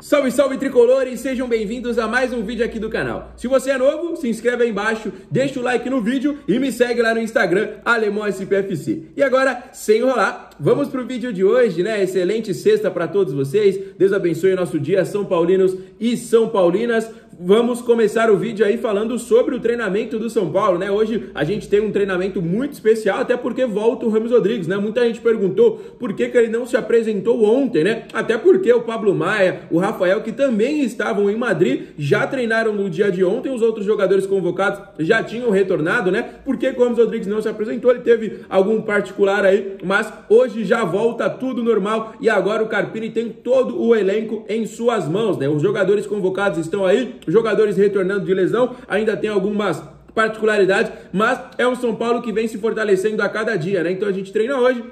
Salve, salve tricolores, sejam bem-vindos a mais um vídeo aqui do canal. Se você é novo, se inscreve aí embaixo, deixa o like no vídeo e me segue lá no Instagram, AlemãoSPFC. E agora, sem enrolar, vamos pro vídeo de hoje, né? Excelente sexta para todos vocês, Deus abençoe o nosso dia, São Paulinos e São Paulinas. Vamos começar o vídeo aí falando sobre o treinamento do São Paulo, né? Hoje a gente tem um treinamento muito especial, até porque volta o Ramos Rodrigues, né? Muita gente perguntou por que ele não se apresentou ontem, né? Até porque o Pablo Maia, o Rafael, que também estavam em Madrid, já treinaram no dia de ontem, os outros jogadores convocados já tinham retornado, né? Por que o Ramos Rodrigues não se apresentou? Ele teve algum particular aí, mas hoje já volta tudo normal e agora o Carpini tem todo o elenco em suas mãos, né? Os jogadores convocados estão aí, jogadores retornando de lesão, ainda tem algumas particularidades, mas é um São Paulo que vem se fortalecendo a cada dia, né? Então a gente treina hoje,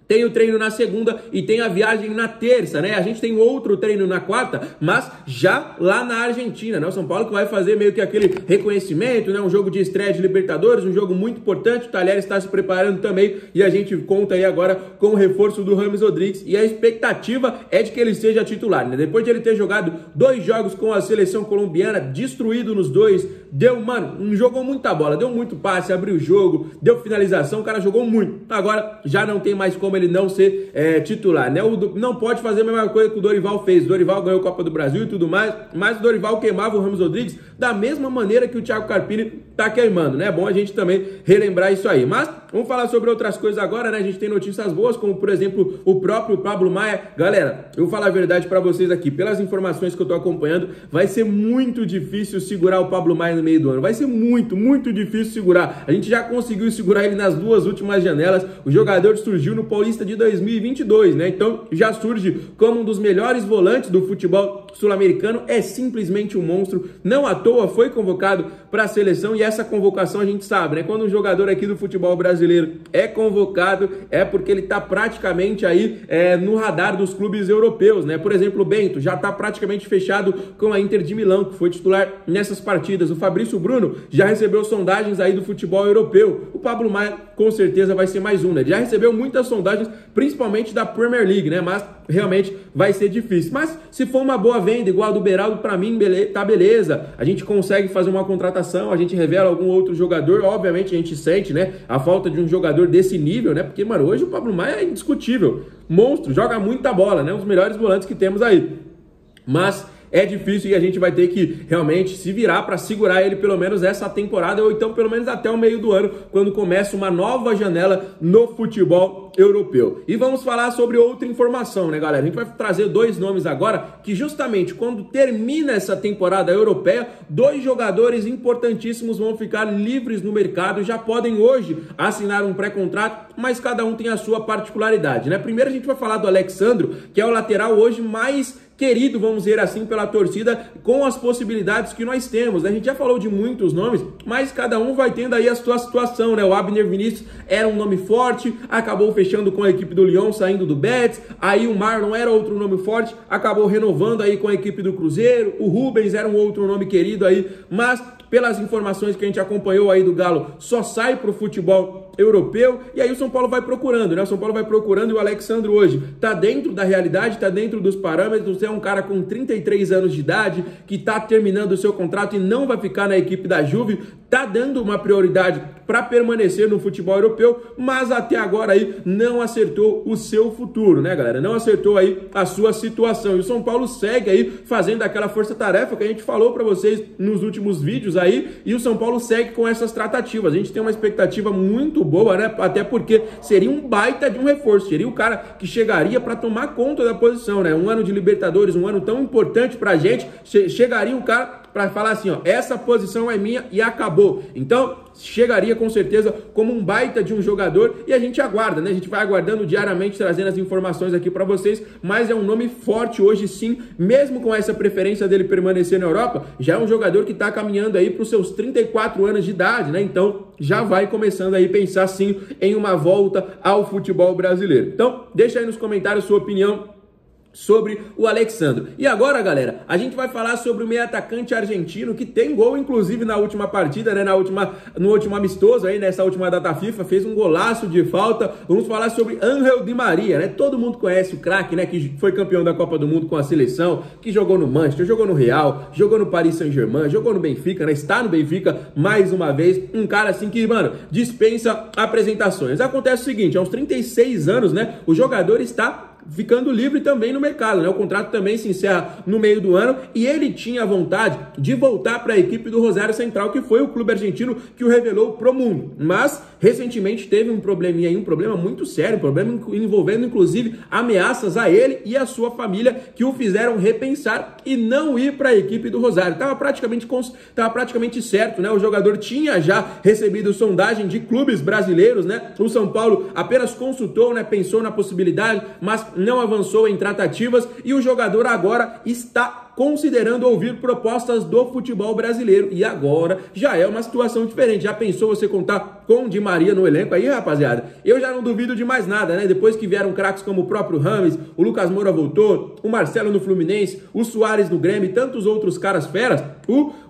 tem o treino na segunda e tem a viagem na terça, né? A gente tem outro treino na quarta, mas já lá na Argentina, né? O São Paulo que vai fazer meio que aquele reconhecimento, né? Um jogo de estreia de Libertadores, um jogo muito importante. O Talheres está se preparando também e a gente conta aí agora com o reforço do Ramos Rodrigues e a expectativa é de que ele seja titular, né? Depois de ele ter jogado 2 jogos com a seleção colombiana, destruído nos 2, jogou muita bola, deu muito passe, abriu o jogo, deu finalização, o cara jogou muito. Agora já não tem mais como ele não ser titular, né? Não pode fazer a mesma coisa que o Dorival fez. O Dorival ganhou a Copa do Brasil e tudo mais, mas o Dorival queimava o Ramos Rodrigues da mesma maneira que o Thiago Carpini tá queimando, né? É bom a gente também relembrar isso aí. Mas vamos falar sobre outras coisas agora, né? A gente tem notícias boas, como por exemplo o próprio Pablo Maia. Galera, eu vou falar a verdade pra vocês aqui, pelas informações que eu tô acompanhando, vai ser muito difícil segurar o Pablo Maia no meio do ano. Vai ser muito, muito difícil segurar. A gente já conseguiu segurar ele nas 2 últimas janelas. O jogador surgiu no Paulista de 2022, né? Então já surge como um dos melhores volantes do futebol sul-americano, é simplesmente um monstro, não à toa foi convocado para a seleção e essa convocação a gente sabe, né? Quando um jogador aqui do futebol brasileiro é convocado, é porque ele tá praticamente aí no radar dos clubes europeus, né? Por exemplo, o Bento já tá praticamente fechado com a Inter de Milão, que foi titular nessas partidas. O Fabrício Bruno já recebeu sondagens aí do futebol europeu. O Pablo Maia com certeza vai ser mais um, né? Já recebeu muitas sondagens, principalmente da Premier League, né? Mas realmente vai ser difícil. Mas se for uma boa venda, igual a do Beraldo, pra mim, tá beleza. A gente consegue fazer uma contratação, a gente revela algum outro jogador. Obviamente a gente sente, né, a falta de um jogador desse nível, né? Porque, mano, hoje o Pablo Maia é indiscutível. Monstro, joga muita bola, né? Um dos melhores volantes que temos aí. Mas é difícil e a gente vai ter que realmente se virar para segurar ele pelo menos essa temporada ou então pelo menos até o meio do ano, quando começa uma nova janela no futebol europeu. E vamos falar sobre outra informação, né, galera? A gente vai trazer 2 nomes agora que justamente quando termina essa temporada europeia, 2 jogadores importantíssimos vão ficar livres no mercado, já podem hoje assinar um pré-contrato, mas cada um tem a sua particularidade, né? Primeiro a gente vai falar do Alexandro, que é o lateral hoje mais querido, vamos dizer assim, pela torcida, com as possibilidades que nós temos, né? A gente já falou de muitos nomes, mas cada um vai tendo aí a sua situação, né? O Abner Vinícius era um nome forte, acabou fechando com a equipe do Lyon, saindo do Betis. Aí o Marlon era outro nome forte, acabou renovando aí com a equipe do Cruzeiro. O Rubens era um outro nome querido aí, mas pelas informações que a gente acompanhou aí do Galo, só sai pro futebol europeu, e aí o São Paulo vai procurando, né? O São Paulo vai procurando e o Alexandro hoje tá dentro da realidade, tá dentro dos parâmetros, é um cara com 33 anos de idade, que tá terminando o seu contrato e não vai ficar na equipe da Juve, tá dando uma prioridade para permanecer no futebol europeu, mas até agora aí não acertou o seu futuro, né, galera? Não acertou aí a sua situação, e o São Paulo segue aí fazendo aquela força-tarefa que a gente falou para vocês nos últimos vídeos aí, e o São Paulo segue com essas tratativas. A gente tem uma expectativa muito boa, né? Até porque seria um baita de um reforço, seria o cara que chegaria para tomar conta da posição, né? Um ano de Libertadores, um ano tão importante pra gente, chegaria um cara para falar assim, ó, essa posição é minha e acabou. Então, chegaria com certeza como um baita de um jogador e a gente aguarda, né? A gente vai aguardando diariamente, trazendo as informações aqui para vocês, mas é um nome forte hoje sim, mesmo com essa preferência dele permanecer na Europa, já é um jogador que tá caminhando aí para os seus 34 anos de idade, né? Então, já vai começando aí pensar sim em uma volta ao futebol brasileiro. Então, deixa aí nos comentários sua opinião sobre o Alexandro. E agora, galera, a gente vai falar sobre o meio atacante argentino que tem gol, inclusive, na última partida, né, no último amistoso aí, nessa última data FIFA, fez um golaço de falta. Vamos falar sobre Ángel Di Maria, né? Todo mundo conhece o craque, né, que foi campeão da Copa do Mundo com a seleção, que jogou no Manchester, jogou no Real, jogou no Paris Saint-Germain, jogou no Benfica, né? Está no Benfica mais uma vez, um cara assim que, mano, dispensa apresentações. Acontece o seguinte, aos 36 anos, né, o jogador está ficando livre também no mercado, né? O contrato também se encerra no meio do ano e ele tinha vontade de voltar para a equipe do Rosário Central, que foi o clube argentino que o revelou pro mundo. Mas recentemente teve um probleminha aí, um problema muito sério, um problema envolvendo inclusive ameaças a ele e a sua família, que o fizeram repensar e não ir para a equipe do Rosário. Tava praticamente certo, né? O jogador tinha já recebido sondagem de clubes brasileiros, né? O São Paulo apenas consultou, né? Pensou na possibilidade, mas não avançou em tratativas e o jogador agora está considerando ouvir propostas do futebol brasileiro. E agora já é uma situação diferente. Já pensou você contar com o Di Maria no elenco aí, rapaziada? Eu já não duvido de mais nada, né? Depois que vieram craques como o próprio Rames, o Lucas Moura voltou, o Marcelo no Fluminense, o Suárez no Grêmio e tantos outros caras feras,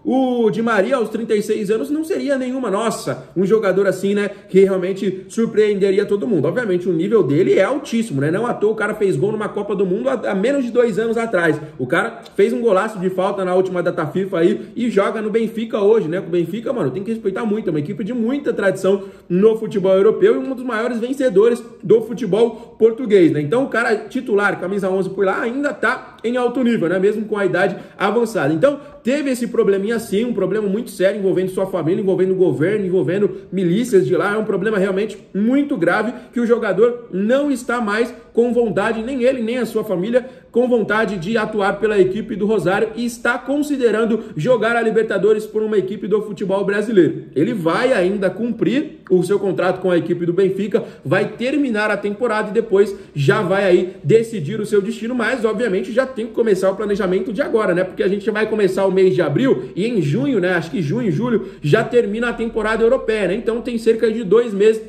o Di Maria aos 36 anos não seria nenhuma, nossa, um jogador assim, né, que realmente surpreenderia todo mundo. Obviamente o nível dele é altíssimo, né? Não à toa o cara fez gol numa Copa do Mundo há menos de 2 anos atrás. O cara fez um golaço de falta na última data FIFA aí e joga no Benfica hoje, né? O Benfica, mano, tem que respeitar muito, é uma equipe de muita tradição no futebol europeu e um dos maiores vencedores do futebol português, né? Então o cara titular, camisa 11 por lá, ainda tá em alto nível, né? Mesmo com a idade avançada. Então teve esse probleminha sim, um problema muito sério envolvendo sua família, envolvendo o governo, envolvendo milícias de lá. É um problema realmente muito grave que o jogador não está mais com vontade, nem ele, nem a sua família, com vontade de atuar pela equipe do Rosário e está considerando jogar a Libertadores por uma equipe do futebol brasileiro. Ele vai ainda cumprir o seu contrato com a equipe do Benfica, vai terminar a temporada e depois já vai aí decidir o seu destino, mas obviamente já tem que começar o planejamento de agora, né? Porque a gente vai começar o mês de abril e em junho, né? Acho que junho, julho, já termina a temporada europeia, né? Então tem cerca de 2 meses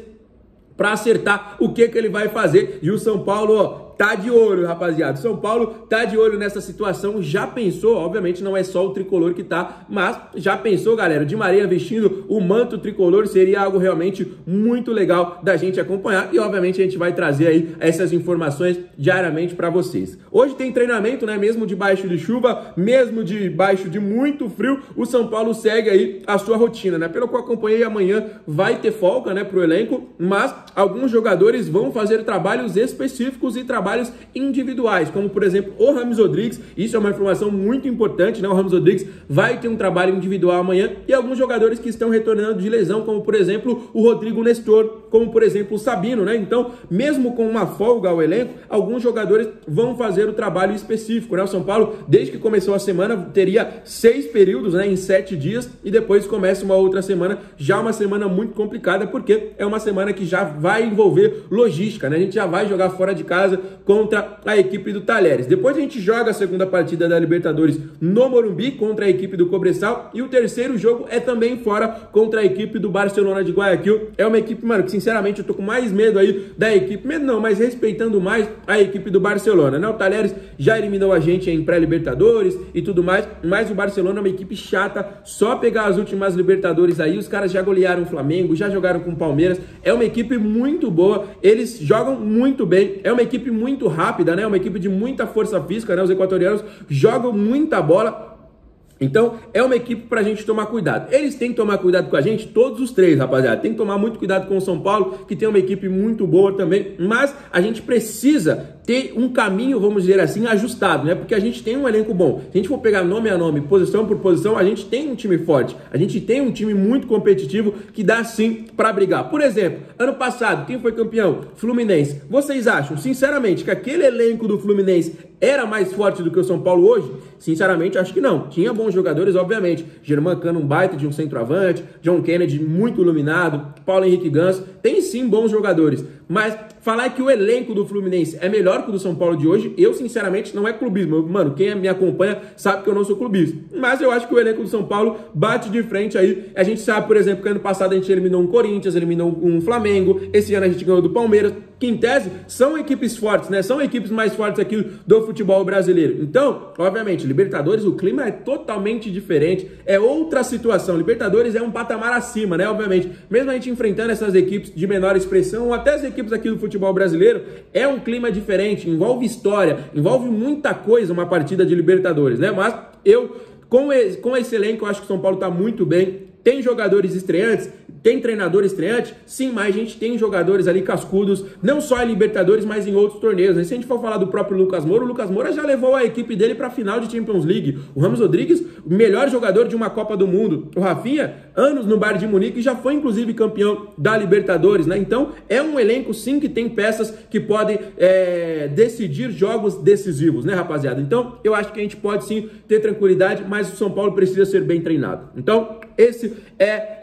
para acertar o que ele vai fazer. E o São Paulo, ó, tá de olho, rapaziada. São Paulo tá de olho nessa situação. Já pensou, obviamente não é só o tricolor que tá, mas já pensou, galera, Di Maria vestindo o manto tricolor seria algo realmente muito legal da gente acompanhar e obviamente a gente vai trazer aí essas informações diariamente para vocês. Hoje tem treinamento, né, mesmo debaixo de chuva, mesmo debaixo de muito frio, o São Paulo segue aí a sua rotina, né? Pelo que eu acompanhei, amanhã vai ter folga, né, pro elenco, mas alguns jogadores vão fazer trabalhos específicos e trabalhos individuais, como por exemplo o James Rodrigues. Isso é uma informação muito importante, né? O James Rodrigues vai ter um trabalho individual amanhã e alguns jogadores que estão retornando de lesão, como por exemplo o Rodrigo Nestor, como por exemplo o Sabino, né? Então, mesmo com uma folga ao elenco, alguns jogadores vão fazer o trabalho específico, né? O São Paulo, desde que começou a semana, teria 6 períodos, né, em 7 dias e depois começa uma outra semana, já uma semana muito complicada, porque é uma semana que já vai envolver logística, né? A gente já vai jogar fora de casa contra a equipe do Talheres. Depois a gente joga a segunda partida da Libertadores no Morumbi contra a equipe do Cobresal e o terceiro jogo é também fora contra a equipe do Barcelona de Guayaquil. É uma equipe, mano, que sinceramente eu tô com mais medo aí da equipe, medo não, mas respeitando mais a equipe do Barcelona, né? O Talheres já eliminou a gente em pré-Libertadores e tudo mais, mas o Barcelona é uma equipe chata, só pegar as últimas Libertadores aí, os caras já golearam o Flamengo, já jogaram com o Palmeiras, é uma equipe muito boa, eles jogam muito bem, é uma equipe muito rápida, né? Uma equipe de muita força física, né? Os equatorianos jogam muita bola. Então, é uma equipe pra gente tomar cuidado. Eles têm que tomar cuidado com a gente, todos os três, rapaziada. Tem que tomar muito cuidado com o São Paulo, que tem uma equipe muito boa também. Mas a gente precisa ter um caminho, vamos dizer assim, ajustado, né? Porque a gente tem um elenco bom. Se a gente for pegar nome a nome, posição por posição, a gente tem um time forte. A gente tem um time muito competitivo que dá sim pra brigar. Por exemplo, ano passado, quem foi campeão? Fluminense. Vocês acham, sinceramente, que aquele elenco do Fluminense era mais forte do que o São Paulo hoje? Sinceramente, acho que não. Tinha bons jogadores, obviamente. Germán Cano, um baita de um centroavante. John Kennedy, muito iluminado. Paulo Henrique Ganso. Tem sim bons jogadores. Mas falar que o elenco do Fluminense é melhor que o do São Paulo de hoje, eu sinceramente não é clubismo. Mano, quem me acompanha sabe que eu não sou clubista. Mas eu acho que o elenco do São Paulo bate de frente aí. A gente sabe, por exemplo, que ano passado a gente eliminou um Corinthians, eliminou um Flamengo, esse ano a gente ganhou do Palmeiras, que em tese são equipes fortes, né? São equipes mais fortes aqui do futebol brasileiro. Então, obviamente, Libertadores, o clima é totalmente diferente, é outra situação. Libertadores é um patamar acima, né? Obviamente, mesmo a gente enfrentando essas equipes de menor expressão, ou até as equipes aqui do futebol brasileiro, é um clima diferente, envolve história, envolve muita coisa uma partida de Libertadores, né? Mas eu, com esse elenco, eu acho que o São Paulo tá muito bem. Tem jogadores estreantes, tem treinador estreante, sim, mas a gente tem jogadores ali cascudos, não só em Libertadores, mas em outros torneios, né? Se a gente for falar do próprio Lucas Moura, o Lucas Moura já levou a equipe dele para a final de Champions League. O Ramos Rodrigues, o melhor jogador de uma Copa do Mundo. O Rafinha, anos no Bayern de Munique, já foi inclusive campeão da Libertadores, né? Então, é um elenco sim que tem peças que podem decidir jogos decisivos, né, rapaziada? Então, eu acho que a gente pode sim ter tranquilidade, mas o São Paulo precisa ser bem treinado. Então,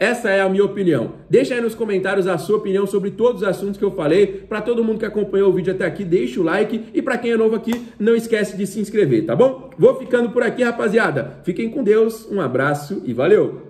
essa é a minha opinião. Deixa aí nos comentários a sua opinião sobre todos os assuntos que eu falei. Para todo mundo que acompanhou o vídeo até aqui, deixa o like. E para quem é novo aqui, não esquece de se inscrever, tá bom? Vou ficando por aqui, rapaziada. Fiquem com Deus, um abraço e valeu!